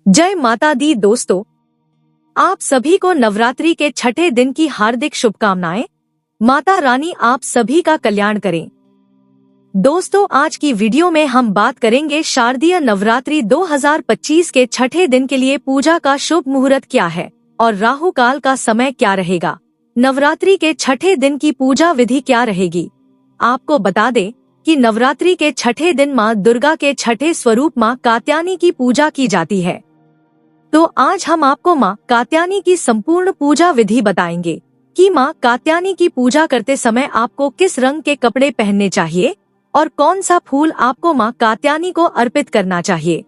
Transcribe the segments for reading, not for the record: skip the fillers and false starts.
जय माता दी दोस्तों, आप सभी को नवरात्रि के छठे दिन की हार्दिक शुभकामनाएं। माता रानी आप सभी का कल्याण करें। दोस्तों, आज की वीडियो में हम बात करेंगे शारदीय नवरात्रि 2025 के छठे दिन के लिए पूजा का शुभ मुहूर्त क्या है और राहु काल का समय क्या रहेगा। नवरात्रि के छठे दिन की पूजा विधि क्या रहेगी। आपको बता दें कि नवरात्रि के छठे दिन माँ दुर्गा के छठे स्वरूप माँ कात्यायनी की पूजा की जाती है। तो आज हम आपको माँ कात्यायनी की संपूर्ण पूजा विधि बताएंगे कि माँ कात्यायनी की पूजा करते समय आपको किस रंग के कपड़े पहनने चाहिए और कौन सा फूल आपको माँ कात्यायनी को अर्पित करना चाहिए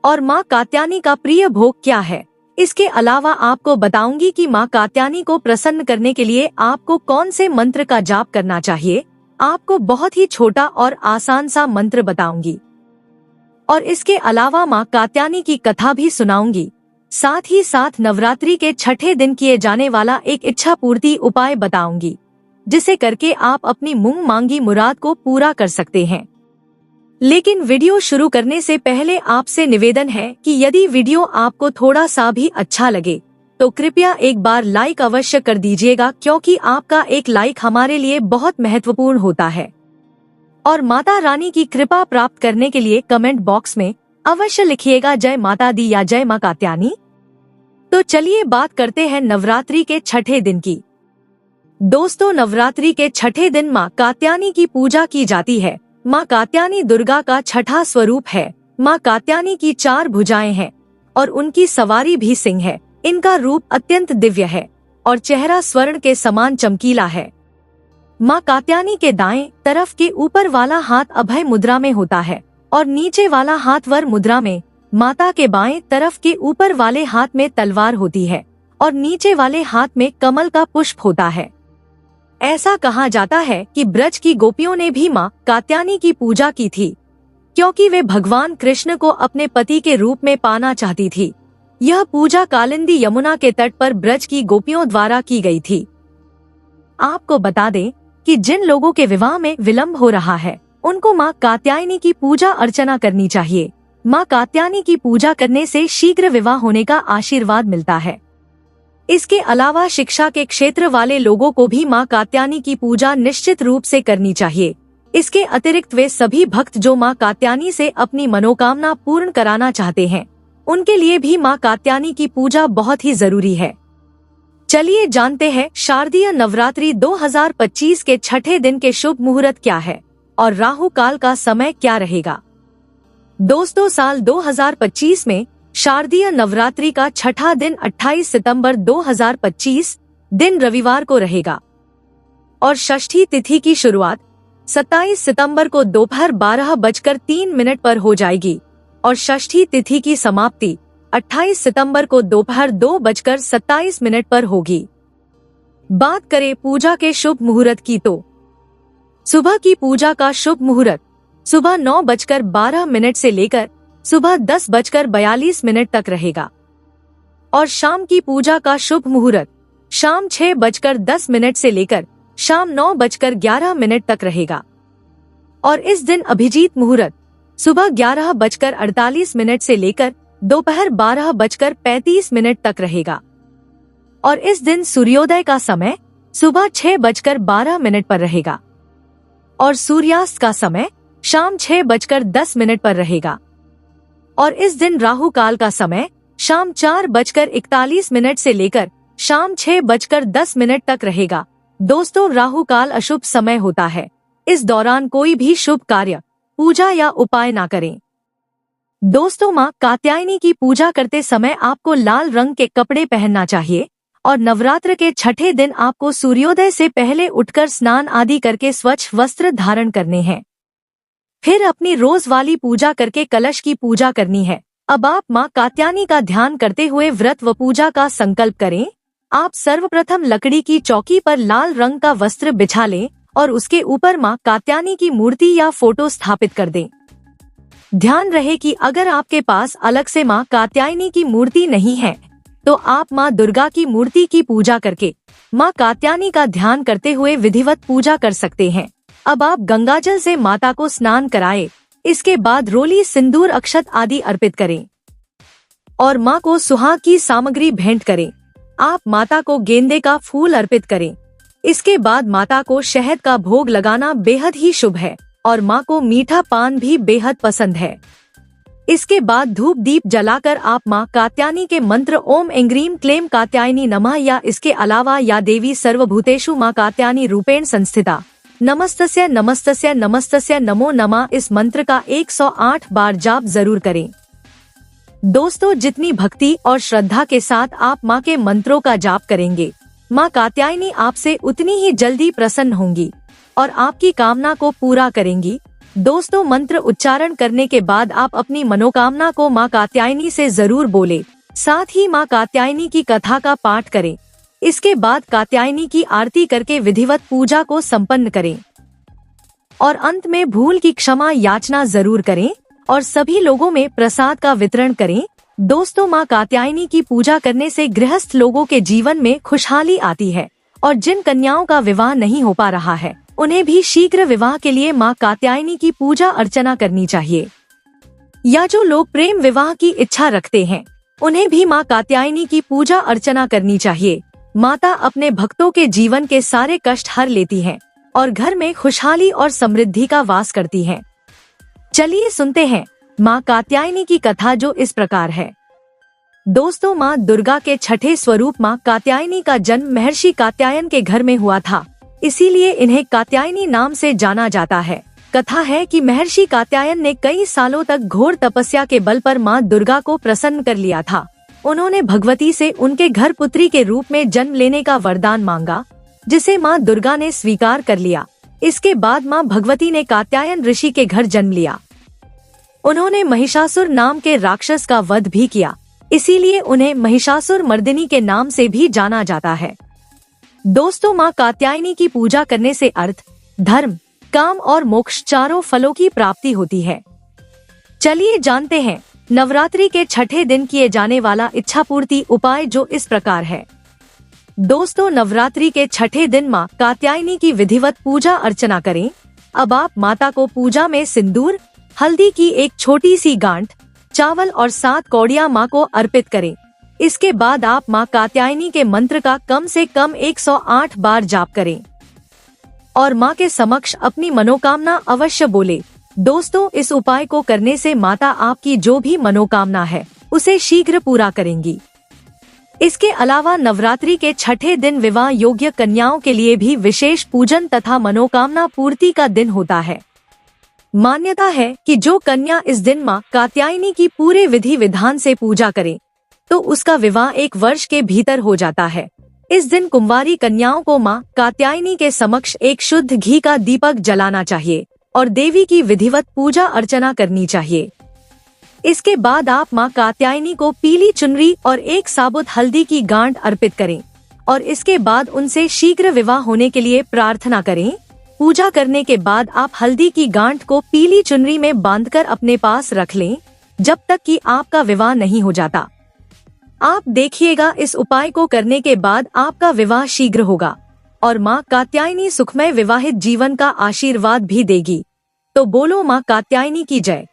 और माँ कात्यायनी का प्रिय भोग क्या है। इसके अलावा आपको बताऊंगी कि माँ कात्यायनी को प्रसन्न करने के लिए आपको कौन से मंत्र का जाप करना चाहिए। आपको बहुत ही छोटा और आसान सा मंत्र बताऊंगी और इसके अलावा माँ कात्यायनी की कथा भी सुनाऊंगी। साथ ही साथ नवरात्रि के छठे दिन किए जाने वाला एक इच्छा पूर्ति उपाय बताऊंगी, जिसे करके आप अपनी मुंह मांगी मुराद को पूरा कर सकते हैं। लेकिन वीडियो शुरू करने से पहले आपसे निवेदन है कि यदि वीडियो आपको थोड़ा सा भी अच्छा लगे तो कृपया एक बार लाइक अवश्य कर दीजिएगा, क्योंकि आपका एक लाइक हमारे लिए बहुत महत्वपूर्ण होता है। और माता रानी की कृपा प्राप्त करने के लिए कमेंट बॉक्स में अवश्य लिखिएगा जय माता दी या जय माँ कात्यायनी। तो चलिए बात करते हैं नवरात्रि के छठे दिन की। दोस्तों, नवरात्रि के छठे दिन माँ कात्यायनी की पूजा की जाती है। माँ कात्यायनी दुर्गा का छठा स्वरूप है। माँ कात्यायनी की 4 भुजाएं हैं और उनकी सवारी भी सिंह है। इनका रूप अत्यंत दिव्य है और चेहरा स्वर्ण के समान चमकीला है। माँ कात्यायनी के दाएं तरफ के ऊपर वाला हाथ अभय मुद्रा में होता है और नीचे वाला हाथ वर मुद्रा में। माता के बाएं तरफ के ऊपर वाले हाथ में तलवार होती है और नीचे वाले हाथ में कमल का पुष्प होता है। ऐसा कहा जाता है कि ब्रज की गोपियों ने भी माँ कात्यायनी की पूजा की थी, क्योंकि वे भगवान कृष्ण को अपने पति के रूप में पाना चाहती थी। यह पूजा कालिंदी यमुना के तट पर ब्रज की गोपियों द्वारा की गई थी। आपको बता दें कि जिन लोगों के विवाह में विलंब हो रहा है उनको माँ कात्यायनी की पूजा अर्चना करनी चाहिए। माँ कात्यायनी की पूजा करने से शीघ्र विवाह होने का आशीर्वाद मिलता है। इसके अलावा शिक्षा के क्षेत्र वाले लोगों को भी माँ कात्यायनी की पूजा निश्चित रूप से करनी चाहिए। इसके अतिरिक्त वे सभी भक्त जो माँ कात्यायनी से अपनी मनोकामना पूर्ण कराना चाहते हैं, उनके लिए भी माँ कात्यायनी की पूजा बहुत ही जरूरी है। चलिए जानते हैं शारदीय नवरात्रि 2025 के छठे दिन के शुभ मुहूर्त क्या है और राहु काल का समय क्या रहेगा। दोस्तों, साल 2025 में शारदीय नवरात्रि का छठा दिन 28 सितंबर 2025 दिन रविवार को रहेगा और षष्ठी तिथि की शुरुआत 27 सितंबर को दोपहर 12:03 पर हो जाएगी और षष्ठी तिथि की समाप्ति 28 सितंबर को दोपहर 2:27 पर होगी। बात करें पूजा के शुभ मुहूर्त की तो सुबह की पूजा का शुभ मुहूर्त सुबह 9:12 से लेकर सुबह 10:42 तक रहेगा और शाम की पूजा का शुभ मुहूर्त शाम 6:10 से लेकर शाम 9:11 तक रहेगा और इस दिन अभिजीत मुहूर्त सुबह 11:48 से लेकर दोपहर 12:35 तक रहेगा और इस दिन सूर्योदय का समय सुबह 6:12 पर रहेगा और सूर्यास्त का समय शाम 6:10 पर रहेगा और इस दिन राहु काल का समय शाम 4:41 से लेकर शाम 6:10 तक रहेगा। दोस्तों, राहु काल अशुभ समय होता है। इस दौरान कोई भी शुभ कार्य, पूजा या उपाय ना करें। दोस्तों, माँ कात्यायनी की पूजा करते समय आपको लाल रंग के कपड़े पहनना चाहिए और नवरात्र के छठे दिन आपको सूर्योदय से पहले उठकर स्नान आदि करके स्वच्छ वस्त्र धारण करने हैं। फिर अपनी रोज वाली पूजा करके कलश की पूजा करनी है। अब आप माँ कात्यायनी का ध्यान करते हुए व्रत व पूजा का संकल्प करें। आप सर्वप्रथम लकड़ी की चौकी पर लाल रंग का वस्त्र बिछा लें और उसके ऊपर माँ कात्यायनी की मूर्ति या फोटो स्थापित कर दें। ध्यान रहे कि अगर आपके पास अलग से माँ कात्यायनी की मूर्ति नहीं है तो आप माँ दुर्गा की मूर्ति की पूजा करके माँ कात्यायनी का ध्यान करते हुए विधिवत पूजा कर सकते हैं। अब आप गंगाजल से माता को स्नान कराएं। इसके बाद रोली, सिंदूर, अक्षत आदि अर्पित करें। और माँ को सुहाग की सामग्री भेंट करें। आप माता को गेंदे का फूल अर्पित करें। इसके बाद माता को शहद का भोग लगाना बेहद ही शुभ है और माँ को मीठा पान भी बेहद पसंद है। इसके बाद धूप दीप जलाकर आप माँ कात्यायनी के मंत्र ओम ऐंग्रीं क्लीं कात्यायनी नमः या इसके अलावा या देवी सर्वभूतेषु माँ कात्यायनी रूपेण संस्थिता नमस्तस्य नमस्तस्य नमस्तस्य नमो नमः इस मंत्र का 108 बार जाप जरूर करें। दोस्तों, जितनी भक्ति और श्रद्धा के साथ आप माँ के मंत्रों का जाप करेंगे, माँ कात्यायनी आपसे उतनी ही जल्दी प्रसन्न होंगी और आपकी कामना को पूरा करेंगी। दोस्तों, मंत्र उच्चारण करने के बाद आप अपनी मनोकामना को माँ कात्यायनी से जरूर बोले। साथ ही माँ कात्यायनी की कथा का पाठ करें। इसके बाद कात्यायनी की आरती करके विधिवत पूजा को संपन्न करें और अंत में भूल की क्षमा याचना जरूर करें और सभी लोगों में प्रसाद का वितरण करें। दोस्तों, माँ कात्यायनी की पूजा करने से गृहस्थ लोगों के जीवन में खुशहाली आती है और जिन कन्याओं का विवाह नहीं हो पा रहा है, उन्हें भी शीघ्र विवाह के लिए माँ कात्यायनी की पूजा अर्चना करनी चाहिए। या जो लोग प्रेम विवाह की इच्छा रखते हैं, उन्हें भी माँ कात्यायनी की पूजा अर्चना करनी चाहिए। माता अपने भक्तों के जीवन के सारे कष्ट हर लेती हैं और घर में खुशहाली और समृद्धि का वास करती हैं। चलिए सुनते हैं माँ कात्यायनी की कथा, जो इस प्रकार है। दोस्तों, माँ दुर्गा के छठे स्वरूप माँ कात्यायनी का जन्म महर्षि कात्यायन के घर में हुआ था, इसीलिए इन्हें कात्यायनी नाम से जाना जाता है। कथा है कि महर्षि कात्यायन ने कई सालों तक घोर तपस्या के बल पर माँ दुर्गा को प्रसन्न कर लिया था। उन्होंने भगवती से उनके घर पुत्री के रूप में जन्म लेने का वरदान मांगा, जिसे माँ दुर्गा ने स्वीकार कर लिया। इसके बाद माँ भगवती ने कात्यायन ऋषि के घर जन्म लिया। उन्होंने महिषासुर नाम के राक्षस का वध भी किया, इसीलिए उन्हें महिषासुर मर्दिनी के नाम से भी जाना जाता है। दोस्तों, माँ कात्यायनी की पूजा करने से अर्थ, धर्म, काम और मोक्ष चारों फलों की प्राप्ति होती है। चलिए जानते हैं नवरात्रि के छठे दिन किए जाने वाला इच्छा पूर्ति उपाय, जो इस प्रकार है। दोस्तों, नवरात्रि के छठे दिन माँ कात्यायनी की विधिवत पूजा अर्चना करें। अब आप माता को पूजा में सिंदूर, हल्दी की एक छोटी सी गांठ, चावल और 7 कौड़ियाँ माँ को अर्पित करें। इसके बाद आप माँ कात्यायनी के मंत्र का कम से कम 108 बार जाप करें और माँ के समक्ष अपनी मनोकामना अवश्य बोले। दोस्तों, इस उपाय को करने से माता आपकी जो भी मनोकामना है, उसे शीघ्र पूरा करेंगी। इसके अलावा नवरात्रि के छठे दिन विवाह योग्य कन्याओं के लिए भी विशेष पूजन तथा मनोकामना पूर्ति का दिन होता है। मान्यता है कि जो कन्या इस दिन माँ कात्यायनी की पूरे विधि विधान से पूजा करे, तो उसका विवाह 1 वर्ष के भीतर हो जाता है। इस दिन कुंवारी कन्याओं को माँ कात्यायनी के समक्ष एक शुद्ध घी का दीपक जलाना चाहिए और देवी की विधिवत पूजा अर्चना करनी चाहिए। इसके बाद आप माँ कात्यायनी को पीली चुनरी और 1 साबुत हल्दी की गांठ अर्पित करें और इसके बाद उनसे शीघ्र विवाह होने के लिए प्रार्थना करें। पूजा करने के बाद आप हल्दी की गांठ को पीली चुनरी में बांधकर अपने पास रख लें, जब तक कि आपका विवाह नहीं हो जाता। आप देखिएगा, इस उपाय को करने के बाद आपका विवाह शीघ्र होगा और माँ कात्यायनी सुखमय विवाहित जीवन का आशीर्वाद भी देगी। तो बोलो माँ कात्यायनी की जय।